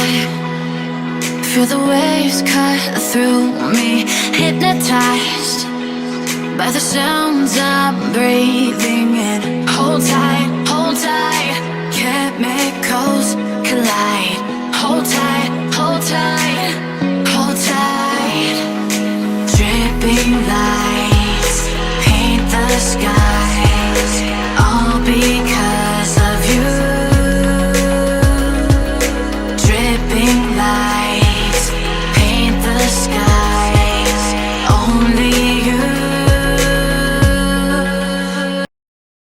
vibe. Feel the waves cut through me, hypnotized by the sounds I'm breathing in. Hold tight, hold tight, chemicals collide. Hold tight, hold tight, hold tight. Dripping lights paint the sky.